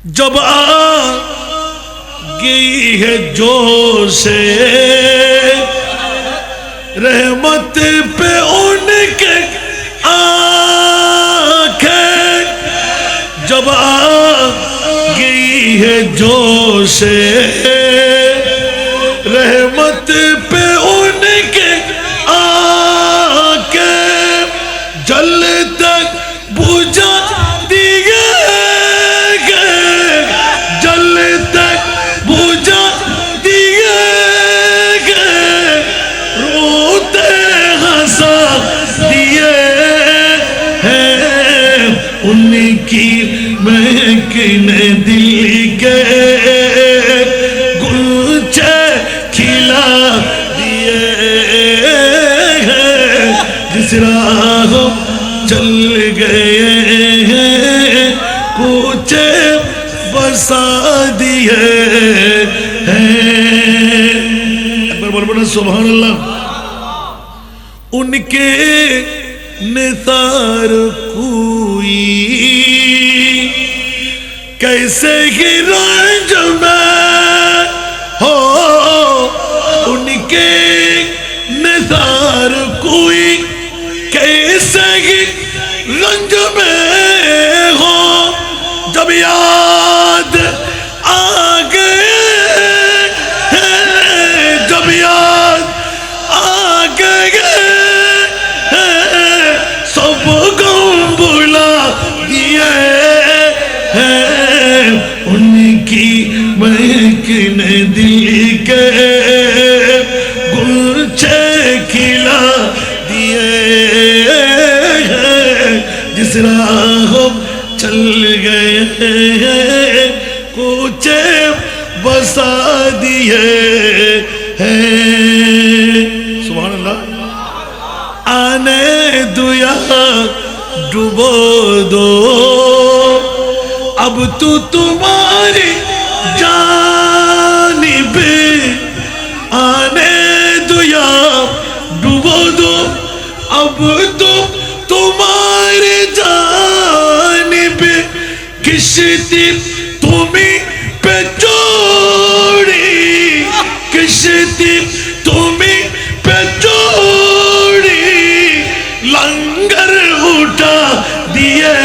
جب آ گئی ہے جوش رحمت پہ ان کے آنکھیں، جب آ گئی ہے جوش رحمت پہ ان کے آنکھیں، جل تک بجھا دیے گئے، جل تک بجھا دیے گئے، روتے ہنسا دیے ہیں، ان کی مہکنے دل کے گلچے کھلا دیے ہیں، جس راہ چل گئے ہیں کوچے بسا دیے ہیں۔ اکبر بول بولنا سبحان اللہ۔ ان کے نثار کوئی کیسے ہی رنج میں ہو، ان کے نثار کوئی کیسے ہی رنج میں ہو، جب یاد آ گئے ہیں، جب یاد آ گئے ہیں، سب غم بھلا دیے ہیں، ان کی مہکنے دل کے گلچے کھلا دیے ہیں، جس راہ چل گئے ہیں کوچے بسا دیے ہیں۔ سبحان اللہ۔ آنے دو یہاں ڈبو دو، اب تو تمہاری جانب، آنے دو یہاں ڈبو دو، اب تو تمہاری جانب، کشتی تمہیں پہ جوڑی، کشتی تمہیں پہ جوڑی، لنگر اٹھا دیے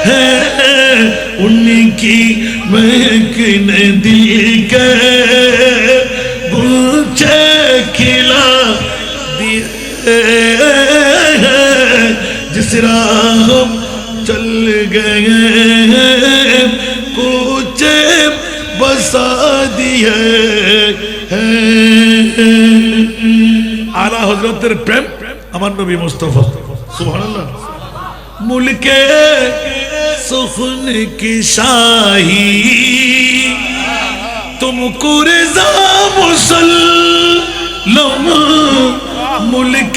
ہیں، ان کی مہکنے دل کے گلچے کھلا دیے ہیں، جس راہ چل گئے ہیں کوچے بسا دیے ہیں۔ اعلیٰ حضرت تیرے پریم امان نبی مصطفیٰ سبحان اللہ۔ ملک سخن کی شاہی تم کو رضا مسلم، ملک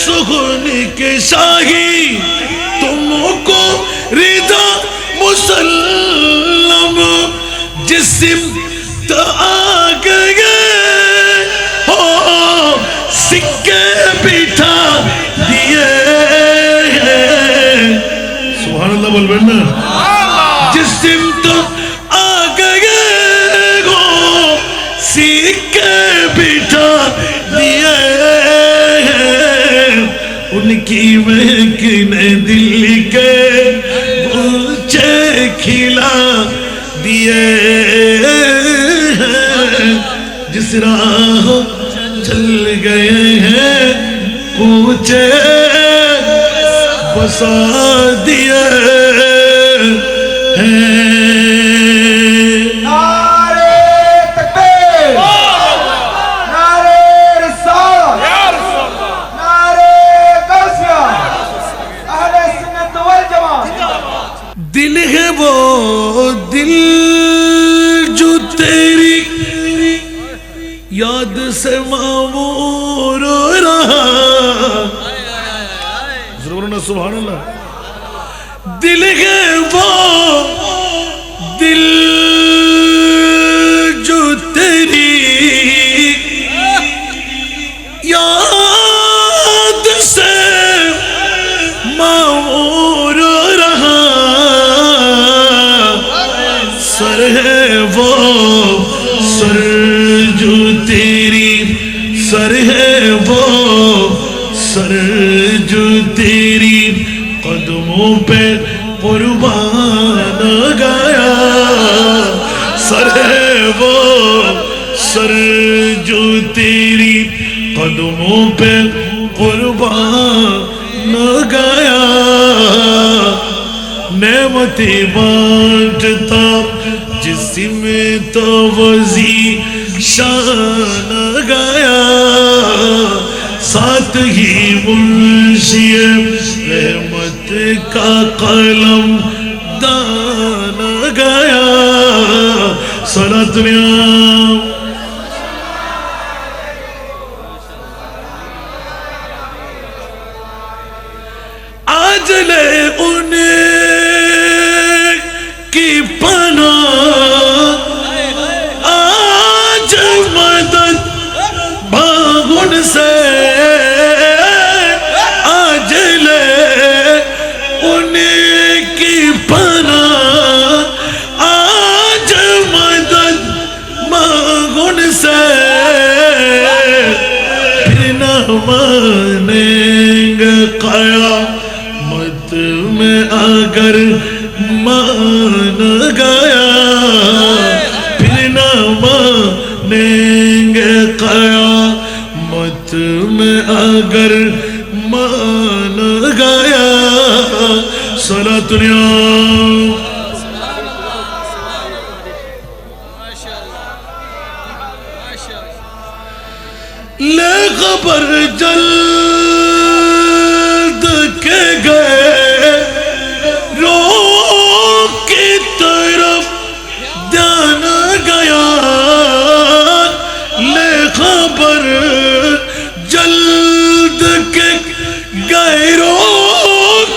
سخن کی شاہی تم کو رضا مسلم، جسم تو آ گئے ہو سکے بٹھا دیے ہیں۔ سبحان اللہ بول بیٹھنا۔ جسم تو آ گئے ہو سکے بٹھا دیے ہیں، ان کی مہکنے دل کے گلچے کھلا دیے ہیں، جس راہ چل گئے ہیں کوچے بسا دیے ہیں۔ دل ہے وہ دل جو تیری یاد سے معمور رہا، ضرور سبحان اللہ۔ دل ہے وہ دل جو تیری یاد سے معمور رہا، سر ہے وہ سر جو تیری قدموں پہ قربان گیا سر ہے وہ سر جو تیری قدموں پہ قربان گیا نعمتیں بانٹتا جسم تو وزی شان گیا ساتھ ہی منشی رحمت کا قلم دان گیا صلاۃ دنیا آج لے انہیں کی پناہ آج مدد باغن سے آج لے انہیں کی پناہ آج مدد باغن سے پھر نہ مانیں گے قیامت میں اگر مان گیا پھر نہ مانیں گے قیامت میں اگر مان گیا صلاۃ لے خبر جلد کے گئے رو کی طرف دھیان گیا لے خبر جلد کے گئے رو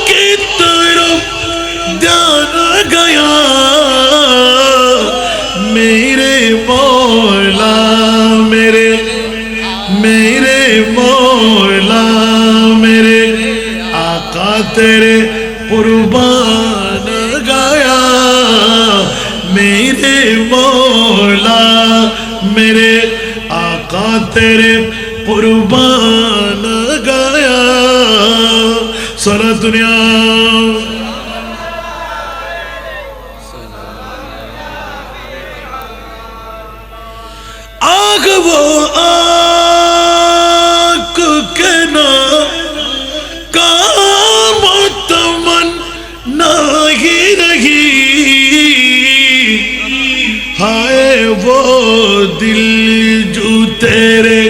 کی طرف دھیان گیا میرے مولا میرے مولا میرے آقا تیرے قربان گیا میرے مولا میرے آقا تیرے قربان گیا سارا دنیا آگ وہ آگ کے نام کام تمنا ہی رہی ہائے وہ دل جو تیرے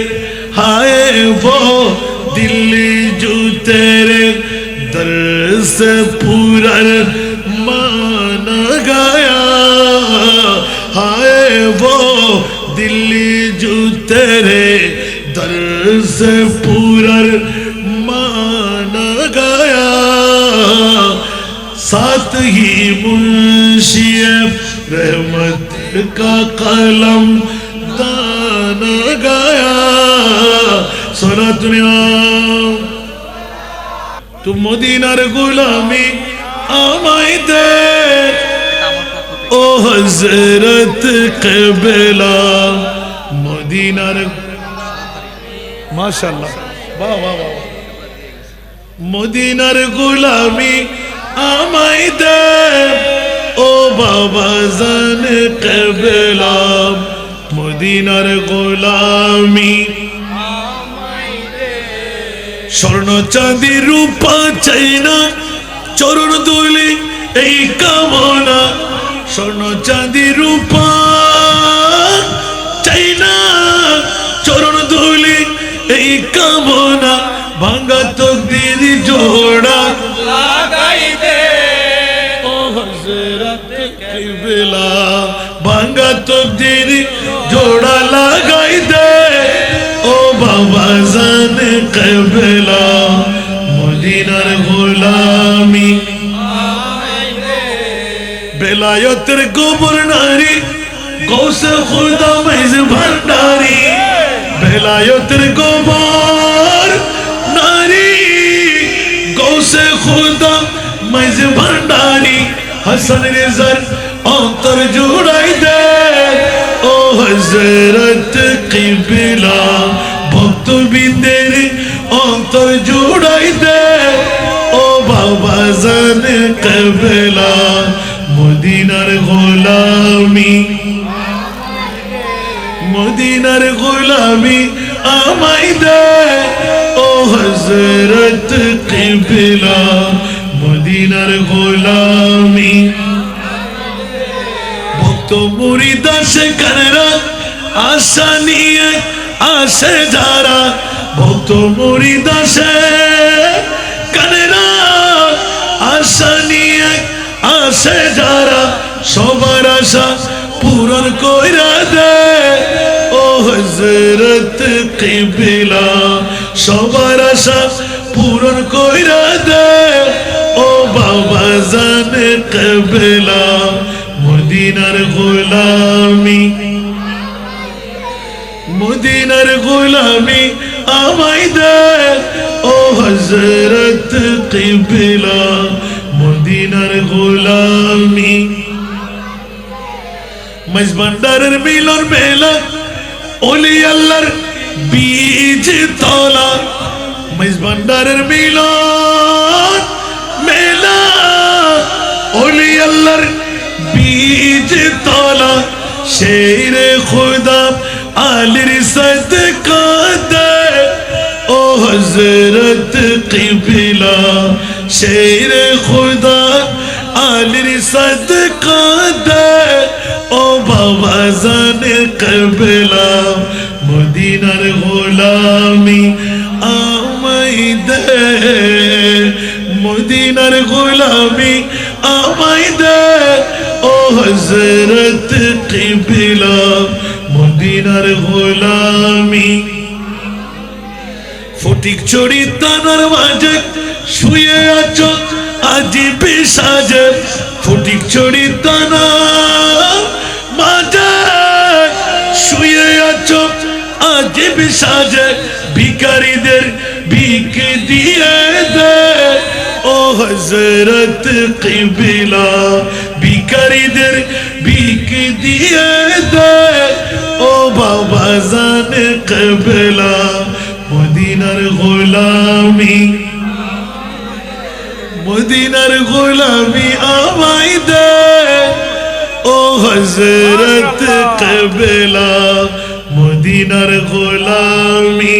ہائے وہ دل جو تیرے در سے پورا مان گیا ہائے وہ دل جو تیرے در سے پورا مان گیا ساتھ ہی منشی رحمت کا قلم دان گیا سارا دنیا تو مدینار غلامی آمائی دے او حضرت قبلہ مدینار ماشاءاللہ واہ واہ واہ مدینار غلامی آمائی دے او بابا زن قبلہ مدینار غلامی স্বর্ণ চাঁদি রূপা চাই না চরণ দুলি এই কামনা স্বর্ণ চাঁদি রূপা চাই না চরণ দুলি এই কামনা ভাঙা তকদির জোড়া লাগাই দে ও হযরত কিবলা ভাঙা তকদির জোড়া লাগাই দে ও বাবা জানে কিবলা মদিনার গোলামি বেলায়েতের গোবর নারী গৌসে খুদা মেজ ভান্ডারি বেলায়েতের গোবর নারী গৌসে খুদা মেজ ভান্ডারি হাসান রেজার অন্তর জুড়াই দে ও হযরত কিবলা ভক্তবৃন্দের অন্তর জুড়াই দে ও বাবা জানে কেবলা মদিনার গোলামি মদিনার গোলামি আমায় দে ও হযরত কিবলা মদিনার গোলামি ভক্ত মুরিদ আসে কানেরা আশা নিয়ে আসে যারা ভক্ত মুরিদ আসে কানেরা আশা নিয়ে আসে যারা সবার আশা পূরণ কইরা দে ও হযরত কিবলা সবার আশা পূরণ কইরা দে ও বাবা জানে কিবলা মদিনার গোলামি মদিনার গোলামি আমায় দে ও হযরত কিবলা মদিনার গোলামি মজবান্ডারের মিলন মেলা ওলি আল্লাহর বীজ তলা মজবান্ডারের মিলন মেলা ওলি আল্লাহর বীজ তলা শেরে খুদা আলীর সদকা দে ও হযরত কিবলা শেরে খুদা আলীর সদকা দে ও বাবা জানে কিবলা মদিনার গোলামি আমায় দে মদিনার গোলামি আমায় দে ও হযরত কিবলা মদিনার গোলামি ফটিক চড়ি তানার মাঝে শুয়ে আছো আজিব সাজে ফটিক চড়ি তানার মাঝে শুয়ে আছো আজিব সাজে ভিখারীদের ভিখ দিয়ে দে ও হযরত কিবলা ভিখারীদের ভিখ দিয়ে দে ও বাবা জানে কিবলা মদিনার গোলামি মদিনার গোলামি আমায় দে ও হযরত কিবলা মদিনার গোলামি